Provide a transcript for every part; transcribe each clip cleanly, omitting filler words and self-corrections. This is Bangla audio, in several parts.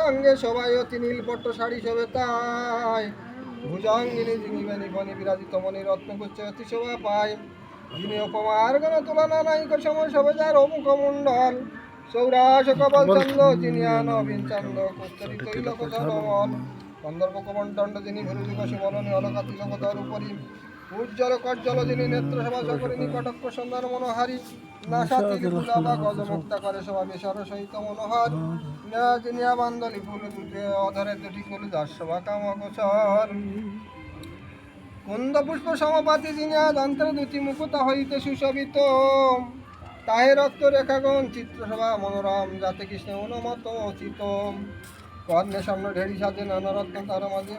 অঙ্গে সবাই অতি নীলপট্ট শাড়ি শোভে তাই ভুজঙ্গিনী যিনি বেনি বনি বিরাজিত মণি রত্নগুচ্ছ অতি শোভা পায় যিনি উপমার গণ তুলনা নায়িক সময় শোভে যার অমুখ মণ্ডল সৌরাস কপাল চন্দ্র যিনি নবীন চন্দ্র কুস্তরি তৈল কোথরমল গন্ধর্ব কমন দণ্ড যিনি ভুরুযুগ সুবলনি অলকা তিলকতার উপরি উজ্জ্বল কজ্জল যিনি নেত্র সভা সকরিনী কটক্ষ সন্ধান মনোহারী নাসাতি ফুলাবা গজমুক্তা করে সভা বেসর সহিত মনোহর যিনি বান্দলি ফুল দুটি অধরে দুটি ফুল যার সভা কাম গোচর কুন্দ পুষ্প সমপাতি যিনি দন্ত্র দুটি মুকুতা হইতে সুশোভিত তাহে রক্ত রেখাগণ চিত্রসভা মনোরম যাতে কৃষ্ণ অনুমত চিত কর্ণে স্বর্ণ ঢেড়ি সাজে নানা রত্ন তার মাঝে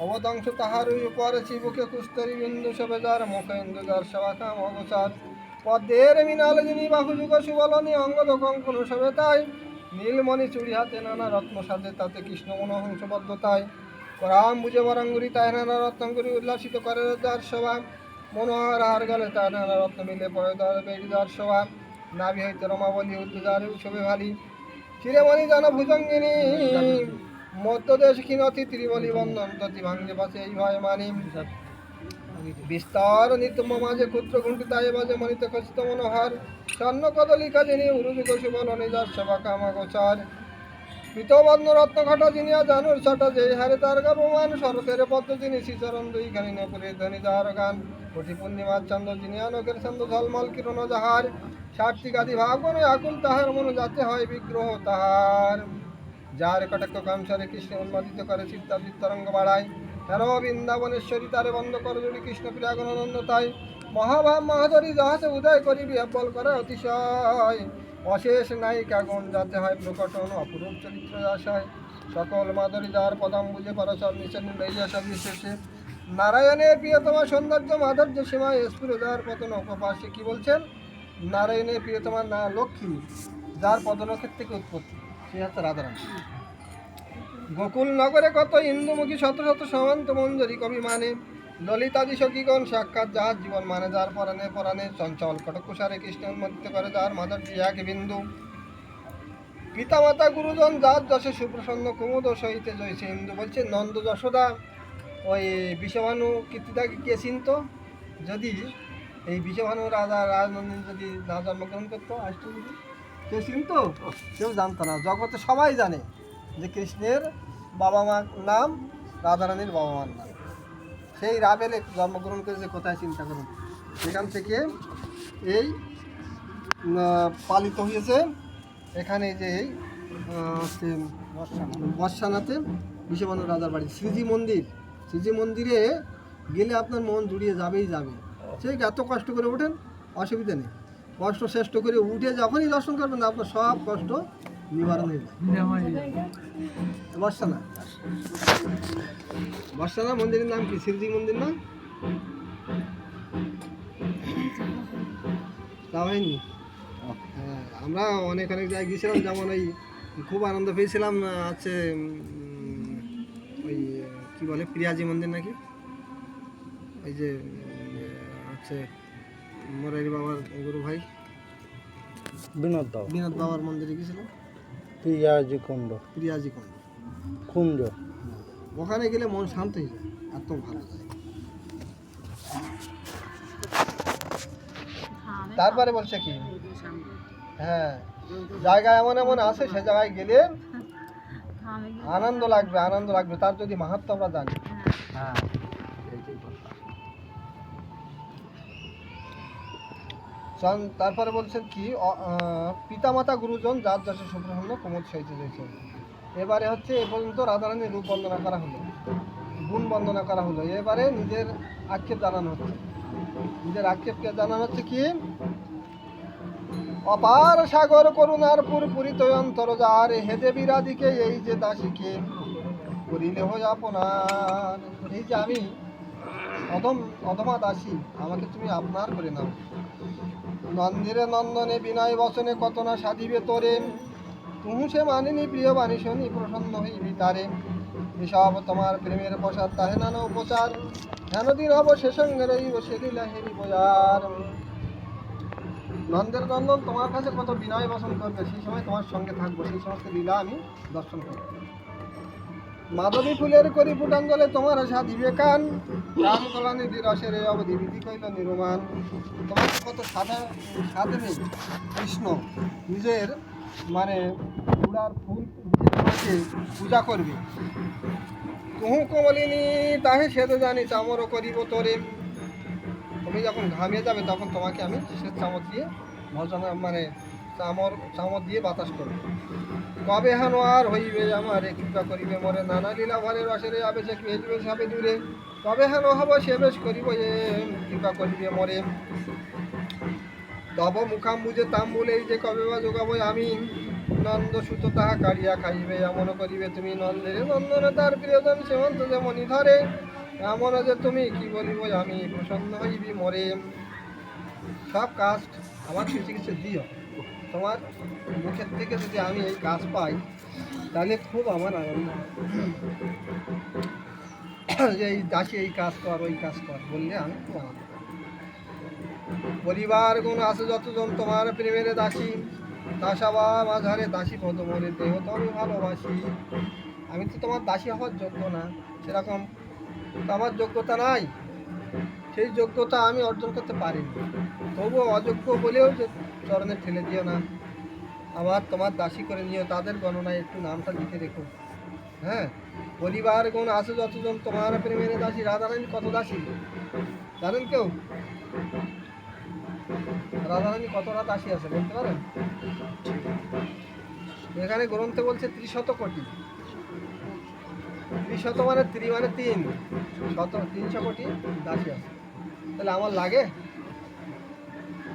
অবদংশ তাহার উপরে চিবুকে কুস্তরী বিন্দু শোভে যার মুখে ইন্দু যার সেবা কাম অগোচার পদ্মের মিনাল যিনি বাহু যুগ সুবলনী অঙ্গদ কঙ্কন শোভে তাই নীলমণি চুড়ি হাতে নানা রত্ন সাজে তাতে কৃষ্ণ মনোহংসবদ্ধতায় রাম বুঝে বরাঙ্গুরি তাই নানা রত্নঙ্গুরি উল্লাসিত করে যার শোভা মনোহর আর গলে তার নানা রত্ন মিলে পড়ে তার বেড়ি যার শোভা নাভি হইতে রমাবলী উদ্যার শোভে ভালি চিরেমণি জন ভুজঙ্গিনী মধ্যদেশ ক্ষীণতি ত্রিবলী বন্ধন ততি ভাঙ্গে পাশে এই ভয় মানি বিস্তার নিত্য মাঝে ক্ষুদ্র ঘুণ্টি তাই বাজে মনিতে খচিত মনোহর স্বর্ণ কদলিকা যিনি উরুযুগ সুবল নিজার সেবা কামা গোচার পিতবর্ণ রত্ন ঘটা যিনি জানুর ছটা যে হারে তার গর্বমান শরতের পদ্ম যিনি শ্রীচরণ দুই গানি নপুরে ধ্বনি যাহার গান কোটি পূর্ণিমার চন্দ্র যিনি আলোকের চন্দ্র ঝলমল কিরণ যাহার সার্থিক আদি ভাগনে আকুল তাহার মন যাতে হয় বিগ্রহ তাহার যার কটাক্ষ কামসারে কৃষ্ণ উন্মাদিত করে চিত্তাবৃত তরঙ্গ বাড়ায় হেন বৃন্দাবনেশ্বরী তারে বন্ধ করে যদি কৃষ্ণ প্রিয়াগণানন্দ তাই মহাভাব মহাধরী যাহাতে উদয় করিবি বল করে অতিশয় অশেষ নায়িকা গুণ যাতে হয় প্রকটন অপরূপ চরিত্র আশায় সকল মাধুরী যার পদাম বুঝে পরশর নিচে লইয়া সব বিশেষে নারায়ণের প্রিয়তমা সৌন্দর্য মাধুর্য সীমায় স্ফুরে যার পতন উপপাশে কি বলছেন নারায়ণের প্রিয়তমা না লক্ষ্মী যার পদনক্ষের থেকে উৎপত্তি সে হচ্ছে রাধারানী গোকুল নগরে কত ইন্দুমুখী শত শত সমান্ত মঞ্জরি কবি মানে ললিতাদি সখীগণ সাক্ষাৎ যাহার জীবন মানে যার পরাণে পরাণে চঞ্চল কটকুসারে কৃষ্ণ উন্মোদিত করে যার মাধুর্য এক বিন্দু পিতামাতা গুরুজন যার যশে সুপ্রসন্ন কুমুদ সহিতে জয়সে ইন্দু বলছে নন্দ যশোদা ওই বিষভানু কীর্তিদাকে কে চিনত যদি এই বিষভানু রাজা রাজনন্দিনী যদি না জন্মগ্রহণ করতো অষ্টমী কে চিনত কেউ জানতো না জগতে সবাই জানে যে কৃষ্ণের বাবা মার নাম রাধারানীর বাবা মার নাম সেই রাবেলে জন্মগ্রহণ করেছে কোথায় চিন্তা করুন সেখান থেকে এই পালিত হয়েছে এখানে যে এই বর্ষানাতে বিশ্ববানু রাজার বাড়ি শ্রীজি মন্দিরে গেলে আপনার মন জুড়িয়ে যাবেই যাবে ঠিক এত কষ্ট করে ওঠেন অসুবিধা নেই কষ্ট শ্রেষ্ঠ করে উঠে যখনই দর্শন করবেন না আপনার সব কষ্ট নিবারণ হয়ে যায় বর্ষানা মন্দিরের নাম কি শ্রীজি মন্দির না তা হয়নি হ্যাঁ আমরা অনেক জায়গায় গিয়েছিলাম যেমন ওই খুব আনন্দ পেয়েছিলাম আছে ওই কী বলে প্রিয়াজি মন্দির নাকি ওই যে আছে মোরারি বাবার গুরু ভাই বিনোদ বাবার মন্দিরে গেছিলাম প্রিয়াজি কুণ্ড ওখানে গেলে মন শান্ত হয়ে যায় এত ভালো যায় তারপরে বলছে কি হ্যাঁ জায়গা এমন এমন আছে সে জায়গায় গেলে আনন্দ লাগবে তার যদি মাহাত্ম্য আমরা জানি হ্যাঁ তারপরে বলছেন কি পিতামাতা গুরুজন যার যশে সুপ্রসন্ন কুমুদ সহিতে রয়েছে এবারে হচ্ছে এ পর্যন্ত রাধারানীর রূপ বন্দনা করা হলো গুণ বন্দনা করা হলো এবারে নিজের আক্ষেপ জানানো হচ্ছে কি অপার সাগর করুণার পুরপুরিত অন্তর যার হেদে বিরাদিকে এই যে দাসীকে করিলে হয়ে আপনার এই যে আমি অধমা দাসী আমাকে তুমি আপনার করে নাও নন্দিরে নন্দনে বিনয় বচনে কত না সাধিবে তোরে তুহু সে মানিনি প্রিয় বাণী শনি প্রসন্ন হইবি তারে এসব তোমার প্রেমের প্রসাদ তাহে নানা উপচার হেন দিন হব সে সঙ্গে রইব সে লীলা হেরি বোঝার নন্দের নন্দন তোমার কাছে কত বিনয় বসন করবে, সেই সময় তোমার সঙ্গে থাকবো, সেই সমস্ত লীলা আমি দর্শন করব। মাধবী ফুলের করি ফুটাঞ্জলে তোমার সাধিবে কান, রাম কলা নিধি রসের এই অবধি বিধি কইল নিরুমান। তোমার কত সাধে নেই কৃষ্ণ নিজের মানে চূড়ার ফুল দিয়ে তোমাকে পূজা করবে। তুহু কমলিনী তাহে সেতো জানি চামরও করিব তোরে। তুমি যখন ঘামিয়ে যাবে তখন তোমাকে আমি শ্বেত চামর দিয়ে ভজন মানে চামর দিয়ে বাতাস করবো। কবে হানো আর হইবে আমার কৃপা করিবে মরে, নানা লীলা ভরে রসেরে আবেশে ভেজবে সাবে দূরে। কবে হানো হব সে বেশ করিব এ কৃপা করিবে মরে। তব মুখাম্বুজে তাম্বুল এই যে কবে বা যোগাবো আমি, নন্দ সুত তাহা কাড়িয়া খাইবে এমন করিবে তুমি। নন্দের নন্দন তার প্রিয়জন সেমন্ত যেমনি ধরে, এমন যে তুমি কি বলিব আমি প্রসন্ন হইবি মরে। সব কাজ আমার কিছু কিছু দিও, তোমার মুখের থেকে যদি আমি এই কাজ পাই তাহলে খুব আমার আনন্দ। যে এই দাসী এই কাজ কর ওই কাজ কর বললে আমি খুব আনন্দ পাই। পরিবার গুণ আছে যতজন তোমার প্রেমের দাসী, দাসাবা মাঝারে দাসী পদ মরে দেহ তো আমি ভালোবাসি। আমি তো তোমার দাসী হওয়ার যোগ্য না, সেরকম তো আমার যোগ্যতা নাই, সেই যোগ্যতা আমি অর্জন করতে পারিনি। তবুও অযোগ্য বলেও যে চরণে ঠেলে দিও না, আমার তোমার দাসী করে নিও, তাদের গণনায় একটু নামটা লিখে রেখো। হ্যাঁ, পরিবার গুণ আছে যতজন তোমার প্রেমের দাসী। রাধারানী কত দাসী জানেন কেউ? রাধারানী কতটা দাসী আছে বলতে পারেন? এখানে গ্রন্থে বলছে ৩০ কোটি। ৩০ মানে ৩ মানে ৩ শত, ৩০০ কোটি দাসী আছে। তাহলে আমার লাগে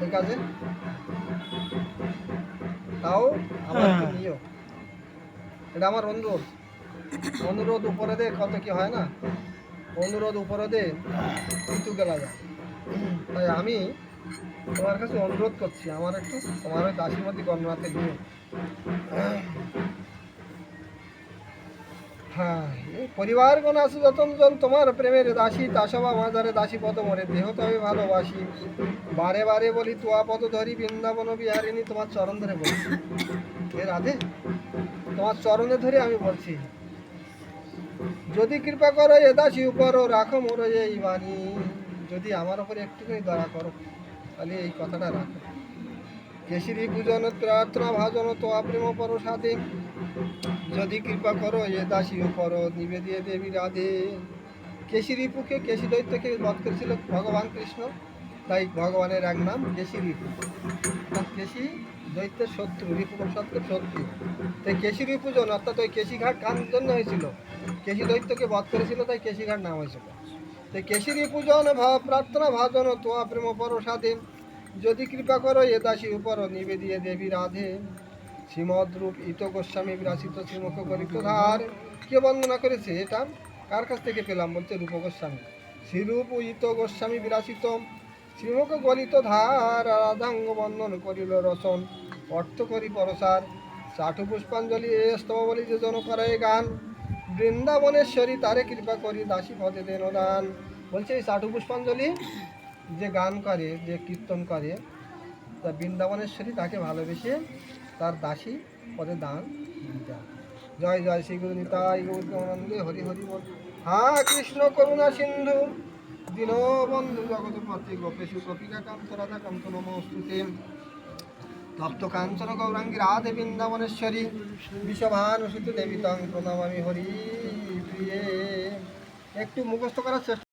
এই কাজে? তাও আমার নিও, এটা আমার অনুরোধ। অনুরোধ উপরে দে কত কি হয় না, অনুরোধ উপরে দে কিন্তু গেলা যায়। তাই আমি তোমার কাছে অনুরোধ করছি, আমার একটু তোমার ওই দাসীর মধ্যে গণনাতে নিও। হ্যাঁ, এই পরিবারগণ আছে যতজন তোমার প্রেমের দাসী, তাসবা মাঝারে দাসী পদ মরে দেহ তবে ভালোবাসি। বারে বারে বলি তোয়া পদ ধরি বৃন্দাবন বিহারিণী, তোমার চরণ ধরে বলছি। এ রাধে, তোমার চরণে ধরে আমি বলছি, যদি কৃপা করো এ দাসী উপর রাখো মোর এই বাণী। যদি আমার উপরে একটুখানি দয়া করো তাহলে এই কথাটা রাখো। কেশরী পূজন প্রার্থনা ভাজন তো প্রেম পর সাথে, যদি কৃপা করো এ দাসী উপর নিবেদিয়ে দেবী রাধে। কেশী রিপুকে, কেশী দৈত্যকে বধ করেছিল ভগবান কৃষ্ণ, তাই ভগবানের এক নাম কেশী রিপু। কেশী দৈত্যের শত্রু, রিপু শত্রুর শত্রু, তাই কেশী রিপুজন অর্থাৎ ওই কেশীঘাট কার জন্য হয়েছিল? কেশী দৈত্যকে বধ করেছিল, তাই কেশীঘাট নাম হয়েছিল। তাই কেশী রিপুজন প্রার্থনা ভাজন তোয়া প্রেম পর সাধে, যদি কৃপা করো এ দাসী উপর নিবেদিয়ে দেবী রাধে। শ্রীমদ রূপ ইত গোস্বামী বিরাসিত শ্রীমুখ গলিত ধার। কে বন্দনা করেছে এটা? কার কাছ থেকে পেলাম? বলছে রূপ গোস্বামী। শ্রীরূপ ইত গোস্বামী বিরাসিত শ্রীমুখ গলিত ধার, রাধাঙ্গ বন্দন করিল রচন অর্থ করি পরসার। চাটু পুষ্পাঞ্জলি এ স্তব বলি যে জন করে গান, বৃন্দাবনেশ্বরী তারে কৃপা করি দাসী পদে দেন দান। বলছে এই চাটু পুষ্পাঞ্জলি যে গান করে, যে কীর্তন করে, তা বৃন্দাবনেশ্বরী তাকে ভালোবেসে তার দাসী পদে দান দিতে হবে। জয় জয় শ্রী গুরু নিতাই গৌরানন্দে হরি হরি বল। হ্যাঁ, কৃষ্ণ করুণা সিন্ধু দীনবন্ধু জগৎপতি গোপেশু গোপিকা কান্ত রাধা কান্ত নমস্তুতে। তপ্ত কাঞ্চন গৌরাঙ্গী রাধে বৃন্দাবনেশ্বরী, বিশ্বভানুসুতে দেবী তং প্রণমামি হরি প্রিয়ে। একটু মুখস্থ করার চেষ্টা